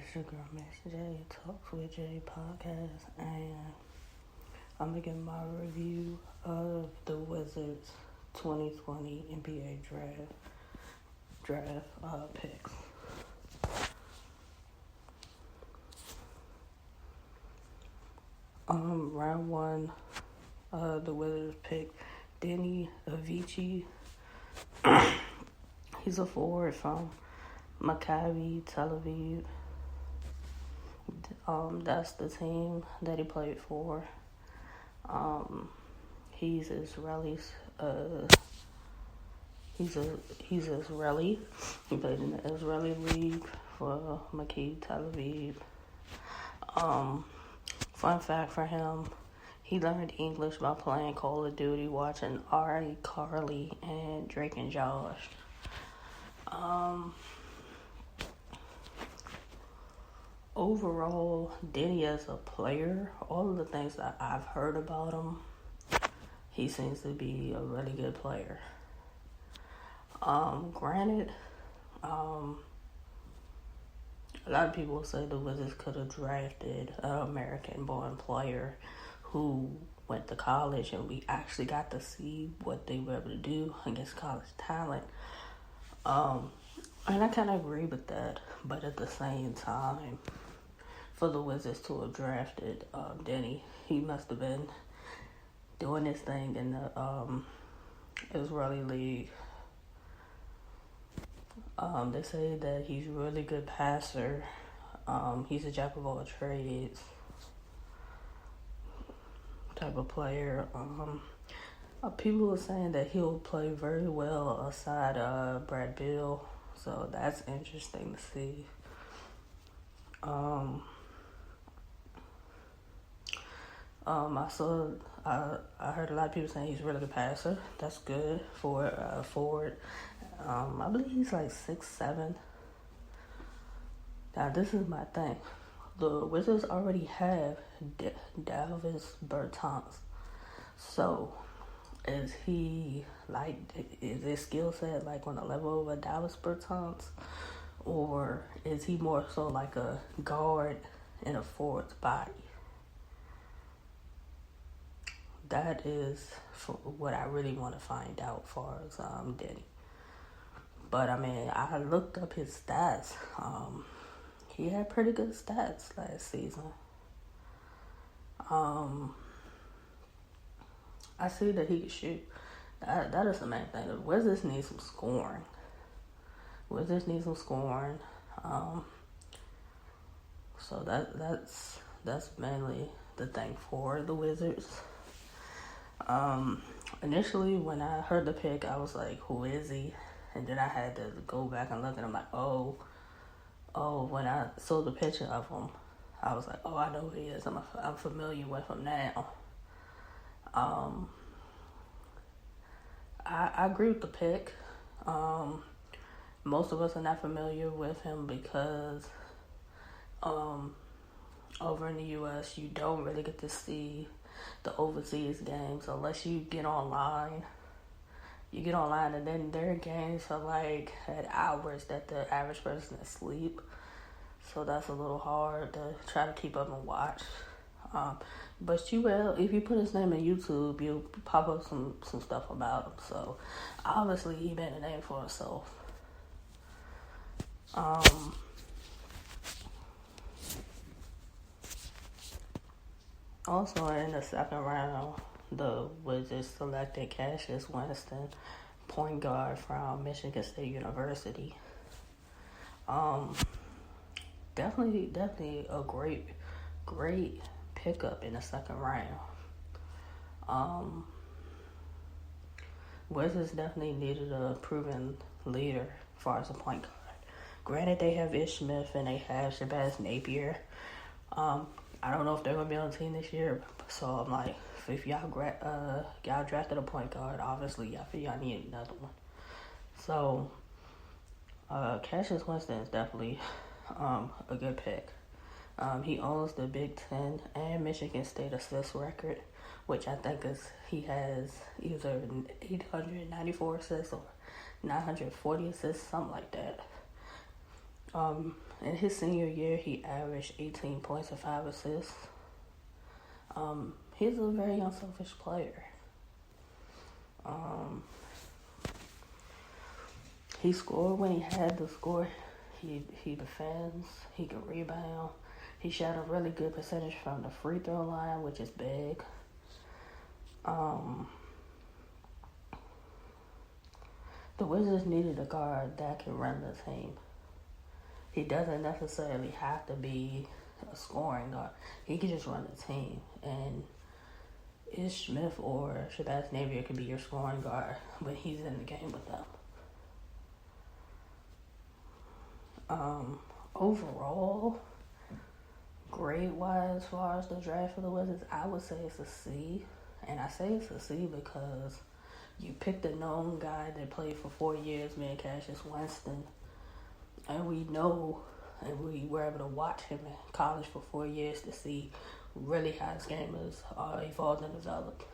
It's your girl Miss J, Talks with J podcast, and I'm gonna give my review of the Wizards 2020 NBA draft picks. Round one, the Wizards picked Denny Avicii. He's a forward from Maccabi Tel Aviv. That's the team that he played for. He's Israeli. He's Israeli. He played in the Israeli league for Maccabi Tel Aviv. Fun fact for him: he learned English by playing Call of Duty, watching Ari, Carly, and Drake and Josh. Overall, Denny as a player, all of the things that I've heard about him, he seems to be a really good player. Granted, a lot of people say the Wizards could have drafted an American-born player who went to college and we actually got to see what they were able to do against college talent. And I kind of agree with that, but at the same time, for the Wizards to have drafted Denny, he must have been doing his thing in the Israeli league. They say that he's a really good passer. He's a jack of all trades type of player. People are saying that he'll play very well aside Brad Beal, so that's interesting to see. I heard a lot of people saying he's a really good passer. That's good for forward. I believe he's like 6'7". Now this is my thing. The Wizards already have Davis Bertans. So is his skill set like on the level of a Davis Bertans? Or is he more so like a guard in a forward's body? That is what I really want to find out as far as Denny. But I mean, I looked up his stats. He had pretty good stats last season. I see that he can shoot. That is the main thing. The Wizards need some scoring. So that's mainly the thing for the Wizards. Initially when I heard the pick, I was like, who is he? And then I had to go back and look and I'm like, oh, when I saw the picture of him, I was like, oh, I know who he is. I'm familiar with him now. I agree with the pick. Most of us are not familiar with him because over in the U.S., you don't really get to see the overseas games unless you get online. You get online and then their games are like at hours that the average person is asleep. So that's a little hard to try to keep up and watch. But you will, if you put his name in YouTube, you'll pop up some stuff about him. So obviously he made a name for himself. Also in the second round, the Wizards selected Cassius Winston, point guard from Michigan State University. Definitely a great pickup in the second round. Wizards definitely needed a proven leader as far as a point guard. Granted, they have Ish Smith and they have Shabazz Napier. I don't know if they're going to be on the team this year, so I'm like, if y'all drafted a point guard, obviously y'all need another one. So, Cassius Winston is definitely a good pick. He owns the Big Ten and Michigan State assist record, which I think he has either 894 assists or 940 assists, something like that. In his senior year, he averaged 18 points and 5 assists. He's a very unselfish player. He scored when he had to score. He defends. He can rebound. He shot a really good percentage from the free throw line, which is big. The Wizards needed a guard that can run the team. He doesn't necessarily have to be a scoring guard. He can just run the team. And Ish Smith or Shabazz Napier could be your scoring guard when he's in the game with them. Overall, grade-wise, as far as the draft for the Wizards, I would say it's a C. And I say it's a C because you picked a known guy that played for 4 years, me and Cassius Winston. And we know, and we were able to watch him in college for 4 years to see really how his game is evolved and developed.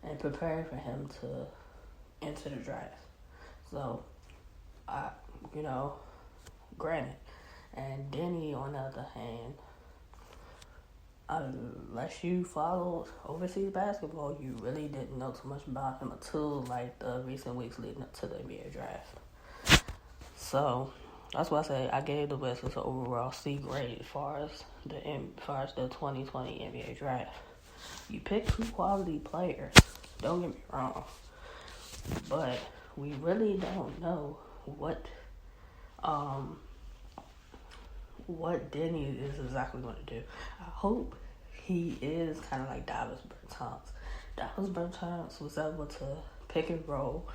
And preparing for him to enter the draft. So, granted. And Denny, on the other hand, unless you followed overseas basketball, you really didn't know too much about him until like the recent weeks leading up to the NBA draft. So that's why I say I gave the Wizards an overall C grade as far as the 2020 NBA draft. You picked 2 quality players. Don't get me wrong, but we really don't know what Denny is exactly going to do. I hope he is kind of like Davis Bertans. Davis Bertans was able to pick and roll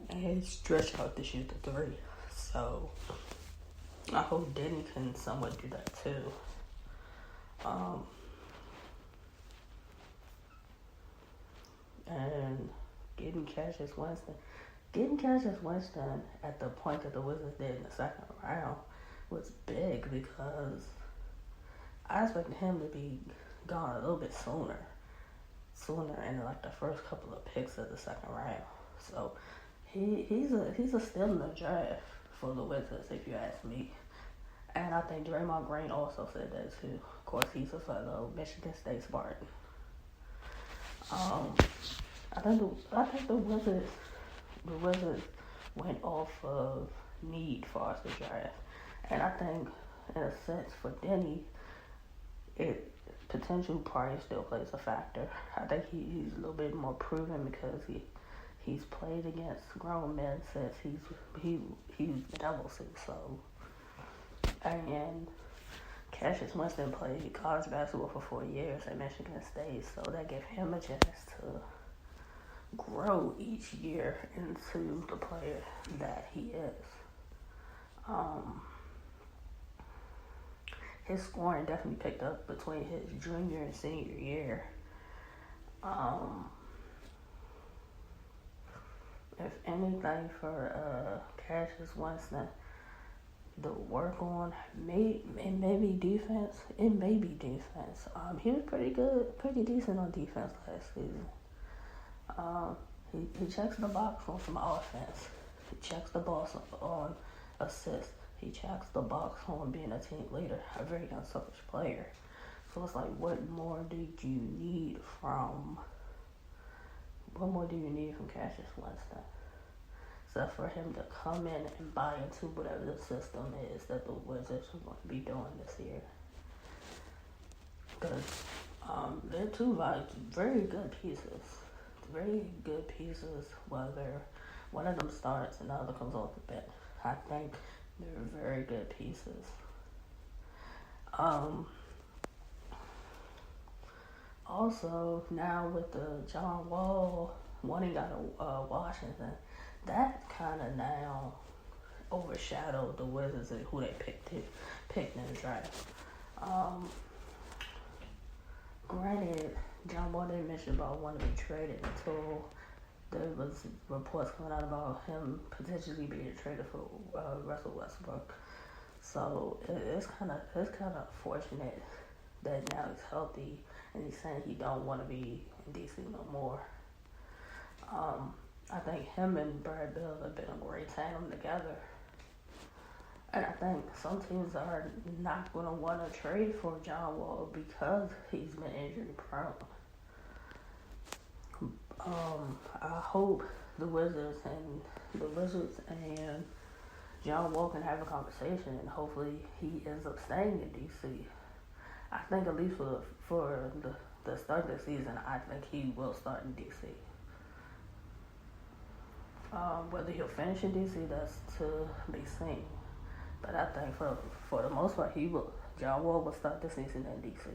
and stretch out to shoot the 3. So I hope Denny can somewhat do that too. And getting Cassius Winston at the point that the Wizards did in the second round was big because I expected him to be gone a little bit sooner in like the first couple of picks of the second round. So he's a steal in the draft for the Wizards, if you ask me. And I think Draymond Green also said that too. Of course, he's a fellow Michigan State Spartan. I think the Wizards went off of need for us to draft. And I think, in a sense, for Denny, potential probably still plays a factor. I think he's a little bit more proven because he's played against grown men since he's been able to. So, and Cassius Winston played college basketball for 4 years at Michigan State, so that gave him a chance to grow each year into the player that he is. His scoring definitely picked up between his junior and senior year. If anything for Cassius Winston, the work on it may be defense. He was pretty decent on defense last season. He checks the box on some offense. He checks the box on assists. He checks the box on being a team leader, a very unselfish player. So it's like, what more do you need from Cassius Winston? Except for him to come in and buy into whatever the system is that the Wizards are going to be doing this year. Because they're 2 very good pieces. Very good pieces, whether one of them starts and the other comes off the bench. I think they're very good pieces. Also, now with the John Wall wanting out of Washington, that kind of now overshadowed the Wizards and who they picked in the draft. Granted, John Wall didn't mention about wanting to be traded until there was reports coming out about him potentially being traded for Russell Westbrook. So it's kind of fortunate that now he's healthy and he's saying he don't want to be in DC no more. I think him and Brad Bill have been a great tandem together. And I think some teams are not going to want to trade for John Wall because he's been injury prone. I hope the Wizards and John Wall can have a conversation, and hopefully he ends up staying in DC. I think at least for the start of the season, I think he will start in DC. Whether he'll finish in DC, that's to be seen. But I think for the most part, John Wall will start the season in DC.